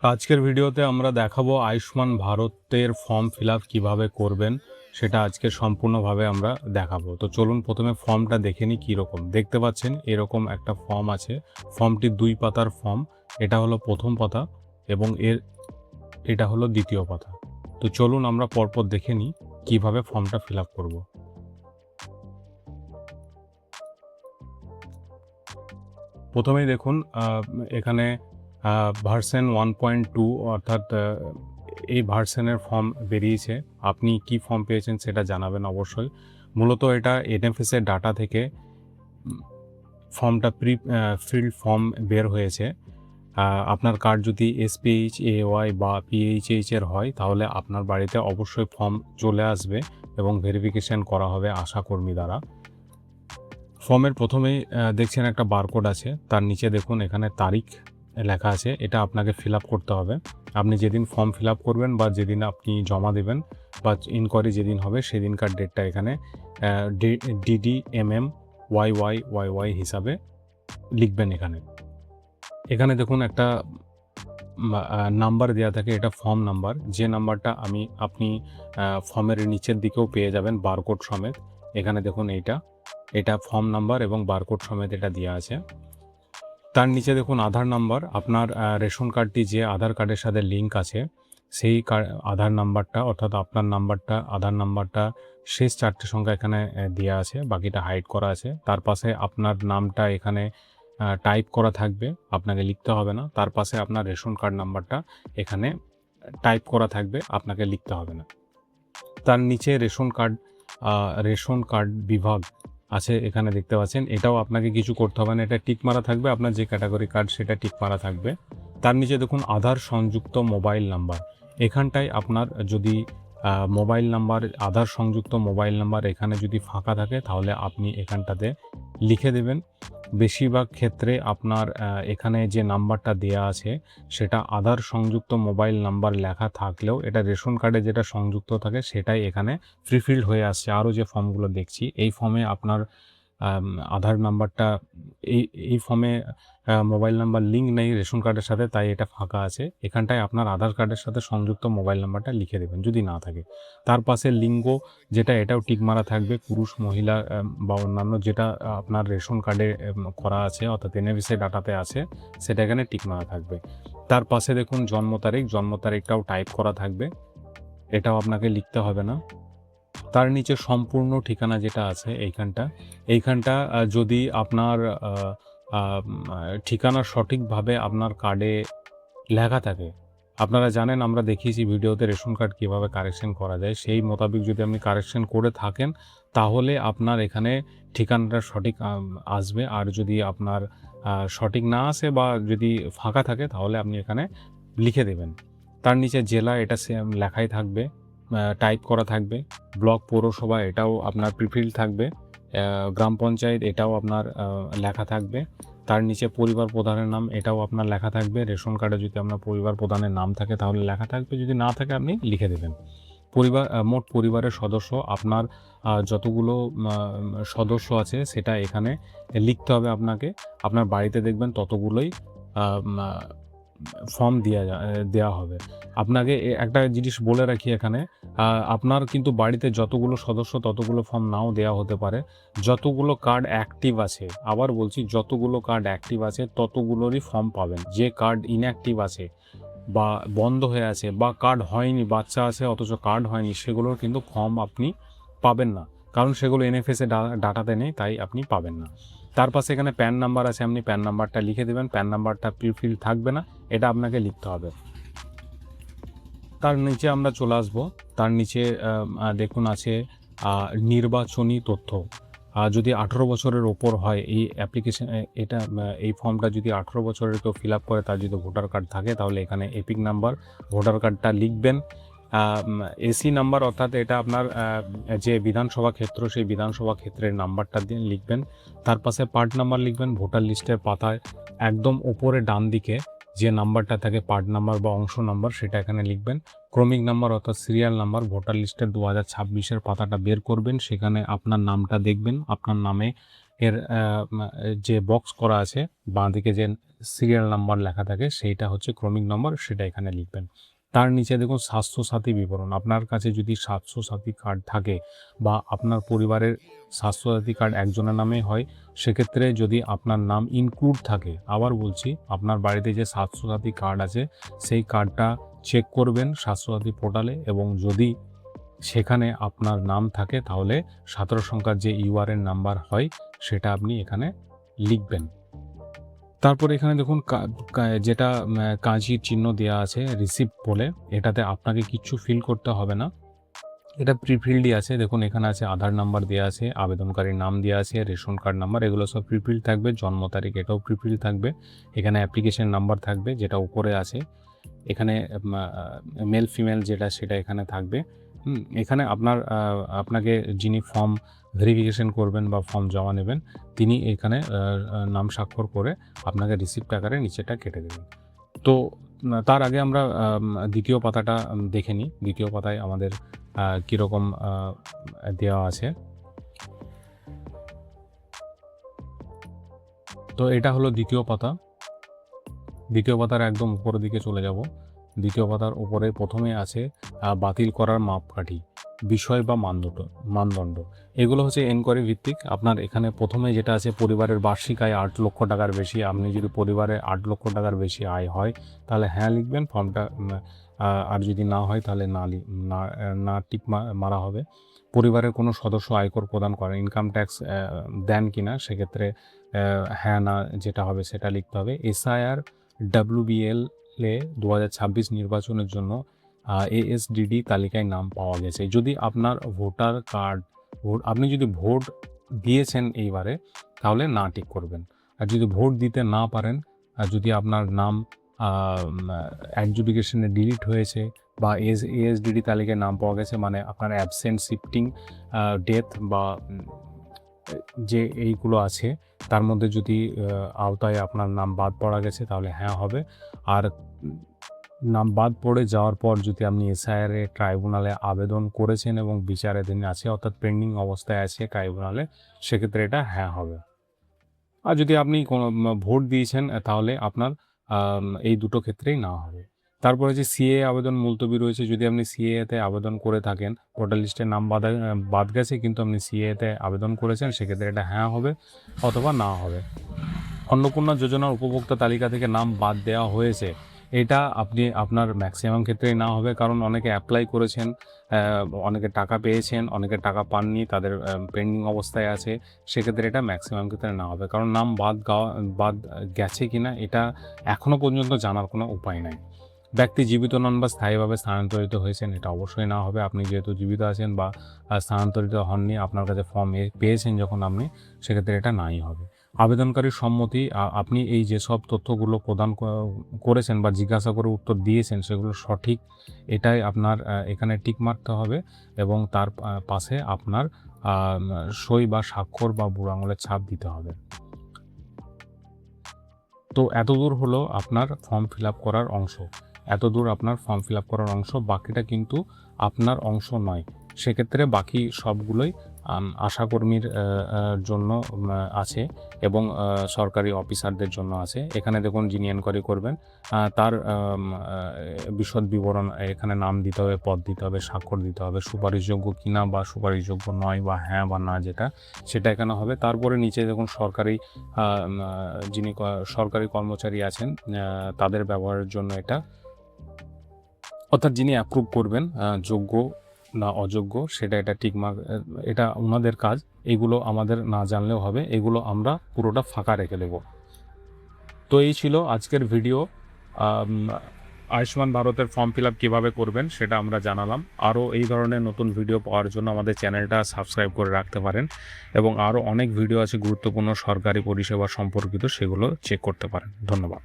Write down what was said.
আজকের ভিডিওতে আমরা দেখাবো আয়ুষ্মান ভারতের ফর্ম ফিল আপ কীভাবে করবেন, সেটা আজকে সম্পূর্ণভাবে আমরা দেখাবো। তো চলুন প্রথমে ফর্মটা দেখে নিই কীরকম। দেখতে পাচ্ছেন এরকম একটা ফর্ম আছে। ফর্মটি 2 পাতার ফর্ম। এটা হলো প্রথম পাতা এবং এটা হলো দ্বিতীয় পাতা। তো চলুন আমরা পরপর দেখে নিই কীভাবে ফর্মটা ফিল আপ করবো। প্রথমেই দেখুন এখানে ভার্সন 1.2 অর্থাৎ এই ভার্সনের ফর্ম বেরিয়েছে। আপনি কি ফর্ম পেয়েছেন সেটা জানাবেন অবশ্যই। মূলত এটা এনএফএস এর ডাটা থেকে ফর্মটা ফিল্ড ফর্ম বের হয়েছে। আপনার কার্ড যদি এসপিএইচ, এওয়াই বা পিএইচএইচ এর হয় তাহলে আপনার বাড়িতে অবশ্যই ফর্ম চলে আসবে এবং ভেরিফিকেশন করা হবে আশাকর্মী দ্বারা। ফর্মের প্রথমেই দেখছেন একটা বারকোড আছে, তার নিচে দেখুন এখানে তারিখ লেখা আছে। এটা আপনাকে ফিল আপ করতে হবে। আপনি যেদিন ফর্ম ফিল আপ করবেন বা যেদিন আপনি জমা দেবেন বা ইনকোয়ারি যেদিন হবে সেদিনকার ডেটটা এখানে DDMM YYYY হিসাবে লিখবেন। এখানে দেখুন একটা নাম্বার দেওয়া থাকে, এটা ফর্ম নাম্বার। যে নাম্বারটা আপনি ফর্মের নিচের দিকেও পেয়ে যাবেন বারকোড সমেত। এখানে দেখুন এটা ফর্ম নাম্বার এবং বারকোড সমেত এটা দেওয়া আছে। তার নিচে দেখুন আধার নাম্বার। আপনার রেশন কার্ডটি যে আধার কার্ডের সাথে লিঙ্ক আছে সেই আধার নাম্বারটা অর্থাৎ আপনার নাম্বারটা, আধার নাম্বারটা শেষ 4টে সংখ্যা এখানে দেওয়া আছে, বাকিটা হাইড করা আছে। তার পাশে আপনার নামটা এখানে টাইপ করা থাকবে, আপনাকে লিখতে হবে না। তার পাশে আপনার রেশন কার্ড নাম্বারটা এখানে টাইপ করা থাকবে, আপনাকে লিখতে হবে না। তার নিচে রেশন কার্ড বিভাগ আছে, এখানে দেখতে পাচ্ছেন। এটাও আপনাকে কিছু করতে হবে না, এটা টিক মারা থাকবে। আপনার যে ক্যাটাগরি কার্ড সেটা টিক মারা থাকবে। তার নিচে দেখুন আধার সংযুক্ত মোবাইল নাম্বার। এখানটায় আপনার যদি আধার সংযুক্ত মোবাইল নাম্বার এখানে যদি ফাঁকা থাকে তাহলে আপনি এখানটাতে লিখে দেবেন। বেশিরভাগ ক্ষেত্রে আপনার এখানে যে নাম্বারটা দেয়া আছে সেটা আধার সংযুক্ত মোবাইল নাম্বার লেখা থাকলেও এটা রেশন কার্ডে যেটা সংযুক্ত থাকে সেটাই এখানে ফিল্ড হয়ে আসছে। আরও যে ফর্মগুলো দেখছি এই ফর্মে আপনার আধার নাম্বারটা এই ফর্মে মোবাইল নাম্বার লিঙ্ক নেই রেশন কার্ডের সাথে, তাই এটা ফাঁকা আছে। এখানটায় আপনার আধার কার্ডের সাথে সংযুক্ত মোবাইল নাম্বারটা লিখে দেবেন যদি না থাকে। তার পাশে লিঙ্গ যেটা, এটাও টিক মারা থাকবে। পুরুষ, মহিলা বা অন্যান্য যেটা আপনার রেশন কার্ডে করা আছে অর্থাৎ এনএফএস ডাটাতে আছে সেটা এখানে টিক মারা থাকবে। তার পাশে দেখুন জন্ম তারিখটাও টাইপ করা থাকবে, এটাও আপনাকে লিখতে হবে না। তার নিচে সম্পূর্ণ ঠিকানা যেটা আছে এইখানটা যদি আপনার ঠিকানা সঠিকভাবে আপনার কার্ডে লেখা থাকে, আপনারা জানেন আমরা দেখিয়েছি ভিডিওতে রেশন কার্ড কীভাবে কারেকশন করা যায়, সেই মোতাবেক যদি আপনি কারেকশন করে থাকেন তাহলে আপনার এখানে ঠিকানাটা সঠিক আসবে। আর যদি আপনার সঠিক না আসে বা যদি ফাঁকা থাকে তাহলে আপনি এখানে লিখে দেবেন। তার নিচে জেলা, এটা সেম লেখাই থাকবে, টাইপ করা থাকবে। ব্লক, পৌরসভা এটাও আপনার প্রিফিল্ড থাকবে। গ্রাম পঞ্চায়েত এটাও আপনার লেখা থাকবে। তার নিচে পরিবার প্রধানের নাম, এটাও আপনার লেখা থাকবে। রেশন কার্ডে যদি আপনার পরিবার প্রধানের নাম থাকে তাহলে লেখা থাকবে, যদি না থাকে আপনি লিখে দেবেন। মোট পরিবারের সদস্য, আপনার যতগুলো সদস্য আছে সেটা এখানে লিখতে হবে আপনাকে। আপনার বাড়িতে দেখবেন ততগুলোই ফর্ম দেওয়া হবে। আপনাকে একটা জিনিস বলে রাখি এখানে, আপনার কিন্তু বাড়িতে যতগুলো সদস্য ততগুলো ফর্ম নাও দেওয়া হতে পারে। যতগুলো কার্ড অ্যাক্টিভ আছে, আবার বলছি যতগুলো কার্ড অ্যাক্টিভ আছে ততগুলোরই ফর্ম পাবেন। যে কার্ড ইনঅ্যাক্টিভ আছে বা বন্ধ হয়ে আছে বা কার্ড হয়নি, বাচ্চা আছে অথচ কার্ড হয়নি, সেগুলোর কিন্তু ফর্ম আপনি পাবেন না, কারণ সেগুলো এনএফএস এ ডাটাতে নেই, তাই আপনি পাবেন না। তার পাশে এখানে প্যান নাম্বার আছে, আপনি প্যান নাম্বারটা লিখে দেবেন। প্যান নাম্বারটা প্রিফিল থাকবে না, এটা আপনাকে লিখতে হবে। তার নিচে আমরা চলে আসবো। তার নিচে দেখুন আছে নির্বাচনী তথ্য। যদি 18 বছরের ওপর হয় এই অ্যাপ্লিকেশন, এই ফর্মটা যদি 18 বছরের কেউ ফিল আপ করে, তার যদি ভোটার কার্ড থাকে তাহলে এখানে এপিক নাম্বার ভোটার কার্ডটা লিখবেন। এসি নাম্বার অর্থাৎ এটা আপনার যে বিধানসভা ক্ষেত্র সেই বিধানসভা ক্ষেত্রের নাম্বারটা দিয়ে লিখবেন। তার পাশে পার্ট নাম্বার লিখবেন। ভোটার লিস্টের পাতায় একদম ওপরে ডান দিকে যে নাম্বারটা থাকে পার্ট নাম্বার বা অংশ নাম্বার সেটা এখানে লিখবেন। ক্রমিক নাম্বার অর্থাৎ সিরিয়াল নাম্বার, ভোটার লিস্টের 2026-এর পাতাটা বের করবেন, সেখানে আপনার নামটা দেখবেন। আপনার নামে এর যে বক্স করা আছে বাঁদিকে যে সিরিয়াল নাম্বার লেখা থাকে সেইটা হচ্ছে ক্রমিক নম্বর, সেটা এখানে লিখবেন। তার নিচে দেখুন স্বাস্থ্যসাথী বিবরণ। আপনার কাছে যদি স্বাস্থ্যসাথী কার্ড থাকে বা আপনার পরিবারের স্বাস্থ্যসাথী কার্ড একজনের নামে হয়, সেক্ষেত্রে যদি আপনার নাম ইনক্লুড থাকে, আবার বলছি আপনার বাড়িতে যে স্বাস্থ্যসাথী কার্ড আছে সেই কার্ডটা চেক করবেন স্বাস্থ্যসাথী পোর্টালে, এবং যদি সেখানে আপনার নাম থাকে তাহলে 17 সংখ্যার যে ইউআরএন নাম্বার হয় সেটা আপনি এখানে লিখবেন। তারপর এখানে দেখুন যেটা কাঁচির চিহ্ন দেওয়া আছে রিসিপ্ট বলে, এটাতে আপনাকে কিচ্ছু ফিল করতে হবে না, এটা প্রিফিল্ডই আছে। দেখুন এখানে আছে আধার নাম্বার দেওয়া আছে, আবেদনকারীর নাম দেওয়া আছে, রেশন কার্ড নাম্বার, এগুলো সব প্রিফিল্ড থাকবে। জন্ম তারিখ এটাও প্রিফিল্ড থাকবে। এখানে অ্যাপ্লিকেশন নাম্বার থাকবে যেটা উপরে আছে। এখানে মেল ফিমেল যেটা সেটা এখানে থাকবে। এখানে আপনাকে যিনি ফর্ম ভেরিফিকেশন করবেন বা ফর্ম জমা নেবেন তিনি এখানে নাম স্বাক্ষর করে আপনাকে রিসিপ্ট আকারে নিচেটা কেটে দেবেন। তো তার আগে আমরা দ্বিতীয় পাতাটা দেখে নিই। দ্বিতীয় পাতায় আমাদের কীরকম দেওয়া আছে। তো এটা হলো দ্বিতীয় পাতা। দ্বিতীয় পাতার একদম উপরের দিকে চলে যাব। দ্বিতীয় পাতার উপরে প্রথমে আছে বাতিল করার মাপকাঠি, বিষয় বা মানদণ্ড। এগুলো হচ্ছে এনকোয়ারি ভিত্তিক। আপনার এখানে প্রথমে যেটা আছে পরিবারের বার্ষিক আয় 8 লক্ষ টাকার বেশি। আপনি যদি পরিবারে 8 লক্ষ টাকার বেশি আয় হয় তাহলে হ্যাঁ লিখবেন ফর্মটা, আর যদি না হয় তাহলে না টিক মারা হবে। পরিবারের কোনো সদস্য আয়কর প্রদান করেন, ইনকাম ট্যাক্স দেন কিনা, সেক্ষেত্রে হ্যাঁ না যেটা হবে সেটা লিখতে হবে। এসআইআর WBL এ 2026 নির্বাচনের জন্য ASDD তালিকায় নাম পাওয়া গেছে। যদি আপনার ভোটার কার্ড আপনি যদি ভোট দিয়েছেন এইবারে তাহলে না টিক করবেন। আর যদি ভোট দিতে না পারেন, আর যদি আপনার নাম অ্যাডজুডিকেশনে ডিলিট হয়েছে বা ASDD তালিকায় নাম পাওয়া গেছে, মানে আপনার অ্যাবসেন্ট, শিফটিং, ডেথ বা যে এইগুলো আছে তার মধ্যে যদি আওতায় আপনার নাম বাদ পড়া গেছে তাহলে হ্যাঁ হবে। আর নাম বাদ পড়ে যাওয়ার পর যদি আপনি এসআইআর ট্রাইব্যুনালে আবেদন করেছেন এবং বিচারাধীন আছে, অর্থাৎ পেন্ডিং অবস্থায় আছে ট্রাইব্যুনালে, সেক্ষেত্রে এটা হ্যাঁ হবে। আর যদি আপনি কোনো ভোট দিয়েছেন তাহলে আপনার এই দুটো ক্ষেত্রেই না হবে। তারপরে যে সিএ আবেদন মুলতবি রয়েছে, যদি আপনি সিএতে আবেদন করে থাকেন, ভোটার লিস্টের নাম বাদ গেছে কিন্তু আপনি সিএতে আবেদন করেছেন, সেক্ষেত্রে এটা হ্যাঁ হবে অথবা না হবে। অন্নপূর্ণা যোজনার উপভোক্তা তালিকা থেকে নাম বাদ দেওয়া হয়েছে, এটা আপনার ম্যাক্সিমাম ক্ষেত্রেই না হবে, কারণ অনেকে অ্যাপ্লাই করেছেন, অনেকে টাকা পেয়েছেন, অনেকে টাকা পাননি, তাদের পেন্ডিং অবস্থায় আছে, সেক্ষেত্রে এটা ম্যাক্সিমাম ক্ষেত্রে না হবে, কারণ নাম বাদ গেছে কিনা এটা এখনও পর্যন্ত জানার কোনো উপায় নাই। ব্যক্তি জীবিত নন বা স্থায়ীভাবে স্থানান্তরিত হয়েছেন, এটা অবশ্যই না হবে। আপনি যেহেতু জীবিত আছেন বা স্থানান্তরিত হননি, আপনার কাছে ফর্ম পেয়েছেন যখন আপনি, সেক্ষেত্রে এটা নাই হবে। আবেদনকারীর সম্মতি, আপনি এই যেসব তথ্যগুলো প্রদান করেছেন বা জিজ্ঞাসা করে উত্তর দিয়েছেন সেগুলো সঠিক, এটাই আপনার এখানে টিক মারতে হবে, এবং তার পাশে আপনার সই বা স্বাক্ষর বা বুড়ো আঙুলের ছাপ দিতে হবে। তো এতদূর হলো আপনার ফর্ম ফিল আপ করার অংশ। বাকিটা কিন্তু আপনার অংশ নয়। সেক্ষেত্রে বাকি সবগুলোই আশাকর্মীর জন্য আছে এবং সরকারি অফিসারদের জন্য আছে। এখানে দেখুন যিনি এনকোয়ারি করবেন তার বিশদ বিবরণ, এখানে নাম দিতে হবে, পদ দিতে হবে, স্বাক্ষর দিতে হবে, সুপারিশযোগ্য কিনা বা সুপারিশযোগ্য নয় বা হ্যাঁ বা না যেটা সেটা এখানে হবে। তারপরে নিচে দেখুন যিনি সরকারি কর্মচারী আছেন তাদের ব্যবহারের জন্য এটা, অর্থাৎ যিনি অ্যাপ্রুভ করবেন যোগ্য না অযোগ্য সেটা, এটা টিকমার্ক, এটা ওনাদের কাজ। এগুলো আমাদের না জানলেও হবে, এগুলো আমরা পুরোটা ফাঁকা রেখে দেব। তো এই ছিল আজকের ভিডিও। আয়ুষ্মান ভারতের ফর্ম ফিল আপ কীভাবে করবেন সেটা আমরা জানালাম। আরও এই ধরনের নতুন ভিডিও পাওয়ার জন্য আমাদের চ্যানেলটা সাবস্ক্রাইব করে রাখতে পারেন, এবং আরও অনেক ভিডিও আছে গুরুত্বপূর্ণ সরকারি পরিষেবা সম্পর্কিত, সেগুলো চেক করতে পারেন। ধন্যবাদ।